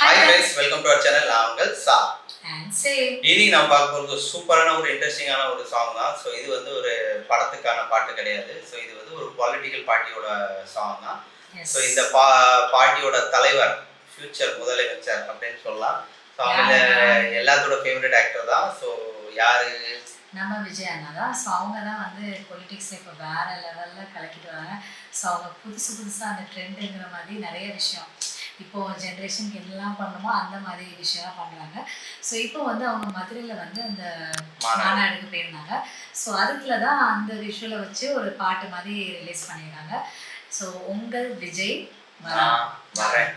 Hi friends, welcome to our channel. நான் உங்கள் சா. And same. இனி நம்ம பார்க்க போறது சூப்பரான ஒரு இன்ட்ரஸ்டிங்கான ஒரு சாங் தான். ஸோ இது வந்து ஒரு படத்துக்கான பாட்டு கிடையாது. ஸோ இது வந்து ஒரு பொலிட்டிக்கல் பார்ட்டியோட சாங் தான். ஸோ இந்த பார்ட்டியோட தலைவர் ஃபியூச்சர் முதலமைச்சர் அப்படின்னு சொல்லலாம். ஸோ அவங்க எல்லாத்தோட ஃபேவரட் ஆக்டர் தான். ஸோ யாரு நம்ம விஜய் அண்ணா தான். ஸோ அவங்க தான் வந்து பொலிட்டிக்ஸை இப்போ வேறு லெவலில் கலக்கிட்டு வராங்க. ஸோ அவங்க புதுசாக அந்த ட்ரெண்டுங்கிற மாதிரி நிறைய விஷயம் இப்போது ஜென்ரேஷனுக்கு எல்லாம் பண்ணணுமோ அந்த மாதிரி விஷயம் பண்ணுறாங்க. ஸோ இப்போ வந்து அவங்க மதுரையில் வந்து அந்த மாநாடுக்கு போயிருந்தாங்க. ஸோ அதுக்குள்ள தான் அந்த விஷுவலை வச்சு ஒரு பாட்டு மாதிரி ரிலீஸ் பண்ணியிருக்காங்க. ஸோ உங்கள் விஜய் வரேன்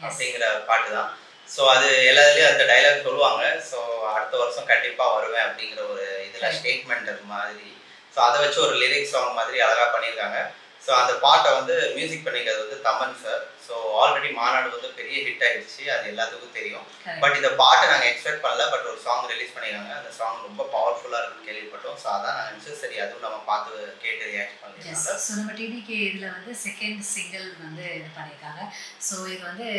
அப்படிங்கிற பாட்டு தான். ஸோ அது எல்லாத்துலேயும் அந்த டைலாக் சொல்லுவாங்க. ஸோ அடுத்த வருஷம் கண்டிப்பாக வருவேன் அப்படிங்கிற ஒரு இதில் ஸ்டேட்மெண்ட் மாதிரி. ஸோ அதை வச்சு ஒரு லிரிக்ஸ் சாங் மாதிரி அழகாக பண்ணியிருக்காங்க. ஸோ அந்த பாட்டை வந்து மியூசிக் பண்ணிக்கிறது வந்து தமன் சார். ஸோ ஆல்ரெடி மாநாடு வந்து பெரிய ஹிட் ஆகிடுச்சு, அது எல்லாத்துக்கும் தெரியும். பட் இந்த பாட்டை நாங்கள் எக்ஸ்பெக்ட் பண்ணல. பட் ஒரு சாங் ரிலீஸ் பண்ணியிருக்காங்க. அந்த சாங் ரொம்ப பவர்ஃபுல்லாக இருக்குன்னு கேள்விப்பட்டோம். ஸோ அதான் நான் நினச்சேன், சரி அதுவும் நம்ம பார்த்து கேட்டு ரியாக்ட் பண்ணியிருக்காங்க. ஸோ நம்ம டிடிகே இதில் வந்து செகண்ட் சிங்கிள் வந்து இது பண்ணியிருக்காங்க. ஸோ இது வந்து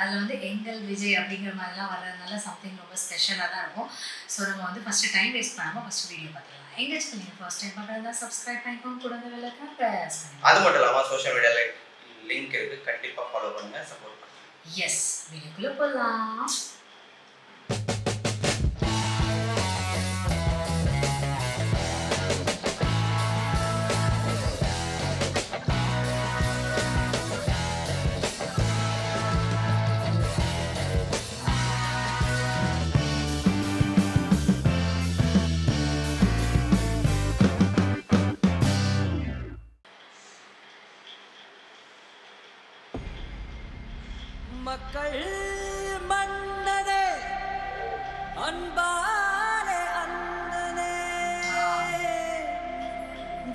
அதில் வந்து எங்கள் விஜய் அப்படிங்கிற மாதிரிலாம் வர்றதுனால சம்திங் ரொம்ப ஸ்பெஷலாக தான் இருக்கும். ஸோ நம்ம வந்து ஃபஸ்ட்டு டைம் வேஸ்ட் பண்ணாமல் ஃபஸ்ட்டு வீடியோ பார்த்துக்கலாம். எங்கள் சேனல் ஃபர்ஸ்ட் டைம் பார்க்குறதா சப்ஸ்கிரைப் பண்ணிக்கோங்க, கூட அந்த வெள்ளைக்கான ப்ரெஸ் பண்ணுங்க. அது மட்டும் இல்லாமல் சோஷியல் மீடியாவில் லிங்க் இருக்குது, கண்டிப்பாக ஃபாலோ பண்ணுங்கள், சப்போர்ட் பண்ணுங்கள். எஸ், வீடியோக்குள்ளே போகலாம். மக்கள் மன்னனே அன்பாலே அண்ணனே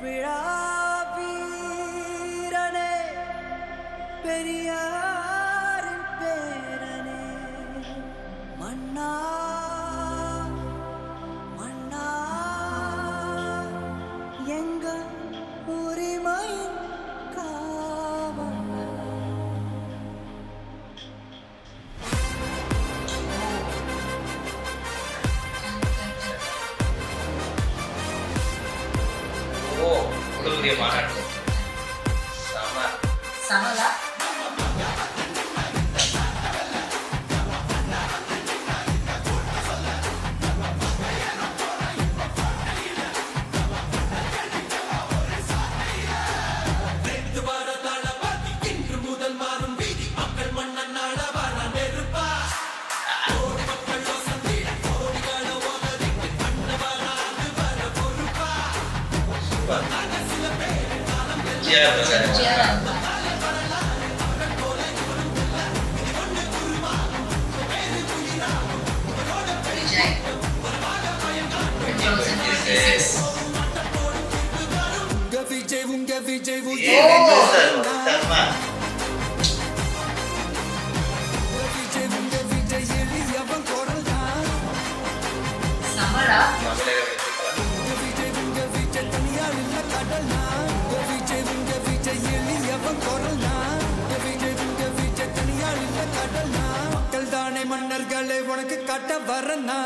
விழா வீரனே பெரியாரின் பேரனே மன்னா மன்னா எங்க உரிமையின் காவல். மாநாடு சமலா மக்கள் தானே மன்னர்களை உனக்கு காட்ட வரனா.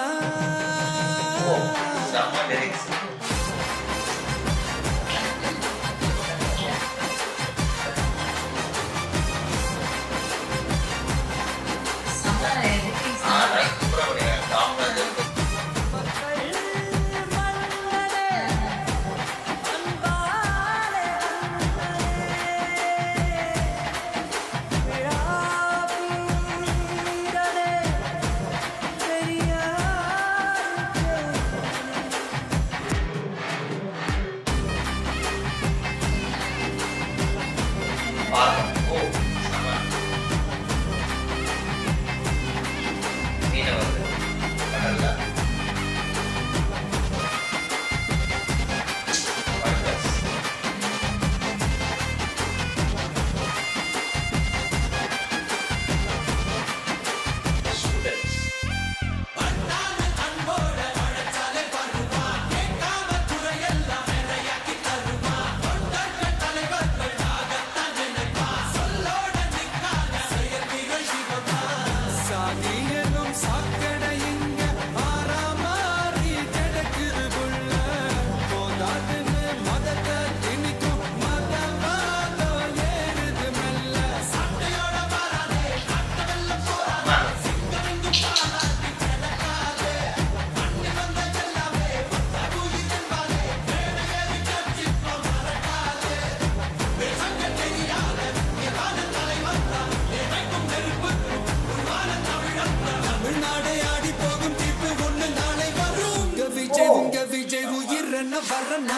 பண்ண வரனா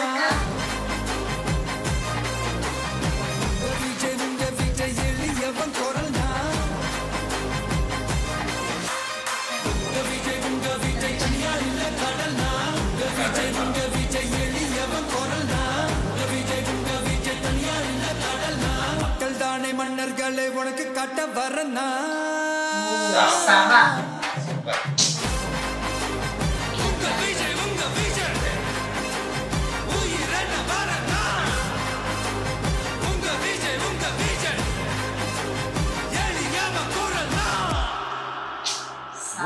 விஜய் உங்க விஜய் எளியவன் குரல்னா விஜய் உங்க விஜய் தனியா இல்ல கடல்னா விஜய் உங்க விஜய் எளியவன் குரல்னா விஜய் உங்க விஜய் தனியா இல்ல கடல்னா மக்கள் தானே மன்னர்களை உனக்கு காட்ட வரனா சபா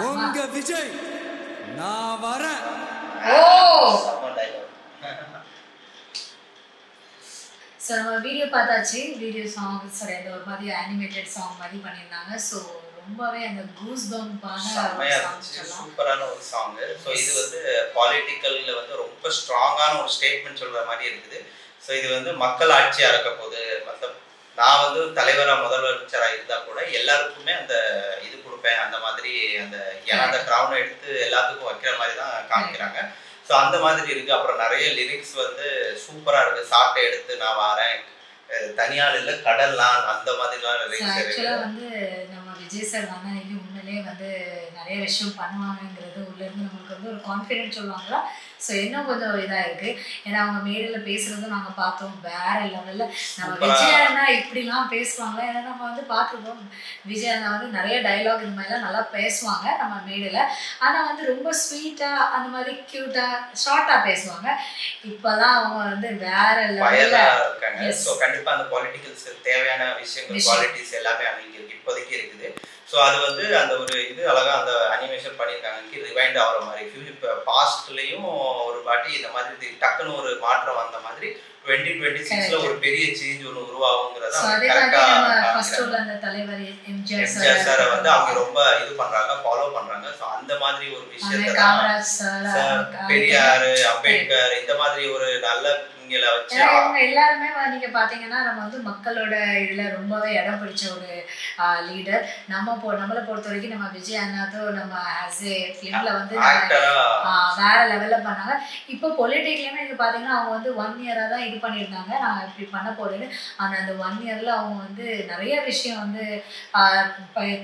உங்க விஜய் நான் வரேன். ஓ ஸோ நம்ம வீடியோ பார்த்தாச்சு. வீடியோ சாங் சாரி அந்த ஒரு மாதிரி அனிமேட்டட் சாங் மாதிரி பண்ணியிருந்தாங்க. ஸோ ரொம்பவே அந்த கூஸ் பம்பான சூப்பரான ஒரு சாங். ஸோ இது வந்து பாலிட்டிக்கல்ல வந்து ரொம்ப ஸ்ட்ராங்கான ஒரு ஸ்டேட்மெண்ட் சொல்ற மாதிரி இருக்குது. ஸோ இது வந்து மக்கள் ஆட்சியா இருக்க போது நான் வந்து தலைவராக முதலமைச்சராக இருந்தால் கூட எல்லாருக்குமே அந்த இது கொடுப்பேன் அந்த மாதிரி அந்த ஏன்னா அந்த கிரவுனை எடுத்து எல்லாத்துக்கும் வைக்கிற மாதிரி தான் காமிக்கிறாங்க. ஸோ அந்த மாதிரி இருக்கு. அப்புறம் நிறைய லிரிக்ஸ் வந்து சூப்பராக இருக்கு. சாட்டை எடுத்து நான் வரேன் தனியால் இல்லை கடல்லாம் அந்த மாதிரிலாம் லிரிக்ஸ் இருக்கு. வந்து நம்ம விஜய் சார் வந்து அன்னைக்கு முன்னாலே வந்து நிறைய விஷயம் பண்ணுவாங்கங்கிறது உள்ள இருந்து நம்மளுக்கு வந்து ஒரு கான்ஃபிடென்ட் சொல்லுவாங்களா. ஸோ இன்னும் கொஞ்சம் இதாக இருக்கு. ஏன்னா அவங்க மேடையில் பேசுறதும் நாங்கள் பார்த்தோம் வேற லெவலில். நம்ம விஜய் அண்ணா இப்படிலாம் பேசுவாங்க. ஏன்னா நம்ம வந்து பார்த்துருக்கோம் விஜய் அண்ணா வந்து நிறைய டைலாக் இந்த மாதிரிலாம் நல்லா பேசுவாங்க நம்ம மேடையில். ஆனால் வந்து ரொம்ப ஸ்வீட்டாக அந்த மாதிரி க்யூட்டாக ஷார்ட்டாக பேசுவாங்க. இப்போதான் அவங்க வந்து வேற லெவலில் இருக்காங்க. ஸோ கண்டிப்பாக அந்த பொலிட்டிக்கல்ஸ் தேவையான விஷயங்கள் குவாலிட்டிஸ் எல்லாமே அன்னைக்கு இப்போதைக்கு இருக்குது. ஸோ அது வந்து அந்த ஒரு இது அழகாக அந்த அனிமேஷன் பண்ணியிருக்காங்க. ரிவைண்ட் ஆகிற மாதிரி இப்போ பாஸ்ட்லேயும் ஒரு வாட்டி இந்த மாதிரி டக்குன்னு ஒரு மாற்றம் வந்த மாதிரி 2026ல ஒரு பெரிய சேஞ்ச் ஒன்று உருவாகுங்கிறத எம்ஜிஆர் சாரை வந்து அவங்க ரொம்ப இது பண்றாங்க ஃபாலோ பண்றாங்க. ஸோ அந்த மாதிரி ஒரு விஷயத்த பெரியார் அம்பேத்கர் இந்த மாதிரி ஒரு நல்ல எல்லாருமே நீங்க பாத்தீங்கன்னா நம்ம வந்து மக்களோட இதுல ரொம்பவே இடம் பிடிச்ச ஒரு லீடர். நம்மளை பொறுத்த வரைக்கும் நம்ம விஜய் அண்ணாதோ நம்ம ஆஸ் ஏ ஃபிலிம்ல வந்து வேற லெவல்ல பண்ணாங்க. இப்போ பொலிட்டிக்லயுமே நீங்க பாத்தீங்கன்னா அவங்க வந்து 1 இயரா தான் இது பண்ணியிருந்தாங்க நான் இப்படி பண்ண போறேன்னு. ஆனா அந்த 1 இயர்ல அவங்க வந்து நிறைய விஷயம் வந்து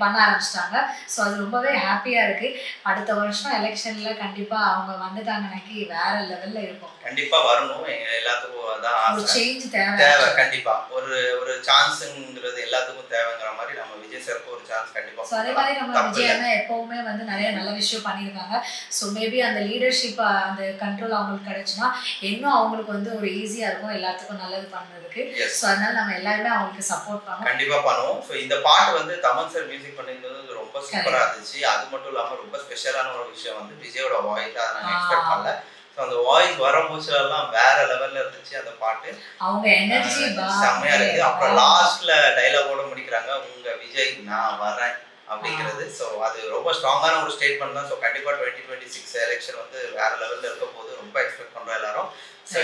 பண்ண ஆரம்பிச்சிட்டாங்க. ஸோ அது ரொம்பவே ஹாப்பியா இருக்கு. அடுத்த வருஷம் எலெக்ஷன்ல கண்டிப்பா அவங்க வந்துட்டாங்கன்னாக்கி வேற லெவல்ல இருக்கும். கண்டிப்பா வரணும். எல்லாத்துக்கும் அதான் சேஞ்ச் தேவை. கண்டிப்பா ஒரு ஒரு சான்ஸ்ங்கிறது எல்லாத்துக்கும் தேவைங்கிற மாதிரி நம்ம விஜய் சாருக்கு ஒரு சான்ஸ் கண்டிப்பா. ஸோ அதே மாதிரி நம்ம விஜய் அண்ணா எப்பவுமே வந்து நிறைய நல்ல விஷயம் பண்ணியிருக்காங்க. ஸோ மேபி அந்த லீடர்ஷிப் அந்த கண்ட்ரோல் அவங்களுக்கு கிடைச்சுன்னா இன்னும் அவங்களுக்கு வந்து ஒரு ஈஸியா இருக்கும் எல்லாத்துக்கும் நல்லது பண்றதுக்கு. ஸோ அதனால நம்ம எல்லாருமே அவங்களுக்கு சப்போர்ட் பண்ணுவோம். கண்டிப்பா பண்ணுவோம். ஸோ இந்த பாட்டு வந்து தமன் சார் மியூசிக் பண்ணியிருந்தது ரொம்ப சூப்பரா இருந்துச்சு. அது மட்டும் இல்லாம ரொம்ப ஸ்பெஷலான ஒரு விஷயம் வந்து விஜயோட வாய்ஸ் அதை நான் எக்ஸ்பெக்ட் பண்ணல. அந்த வாய்ஸ் வரும்போதெல்லாம் வேற லெவல்ல இருந்துச்சு அந்த பாட்டு. அவங்க எனர்ஜி செம்மையா இருக்கு. அப்புறம் லாஸ்ட்ல டைலாகோட முடிக்கிறாங்க உங்க விஜய் நான் வரேன் அப்படிங்கிறது. ஸோ அது ரொம்ப ஸ்ட்ராங்கான ஒரு ஸ்டேட்மெண்ட் தான். ஸோ கண்டிப்பா 2026 எலெக்ஷன் வந்து வேற லெவல்ல இருக்க போது ரொம்ப எக்ஸ்பெக்ட் பண்றோம் எல்லாரும். ஸோ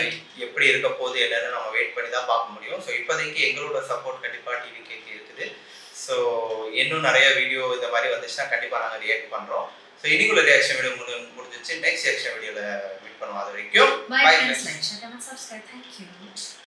எப்படி இருக்க போது என்னன்னு நம்ம வெயிட் பண்ணி தான் பார்க்க முடியும். ஸோ இப்போதைக்கு எங்களோட சப்போர்ட் கண்டிப்பா டிவிகேக்கு இருக்குது. ஸோ இன்னும் நிறைய வீடியோ இந்த மாதிரி வந்துச்சுன்னா கண்டிப்பா நாங்கள் ரியாக்ட் பண்றோம். ஸோ இன்னைக்குள்ள ரியாக்ஷன் வீடியோ முடிஞ்சிச்சு. நெக்ஸ்ட் ரியாக்ஷன் வீடியோல மீட் பண்ணுவோம். அது வரைக்கும் bye friends. Like share and subscribe. Thank you.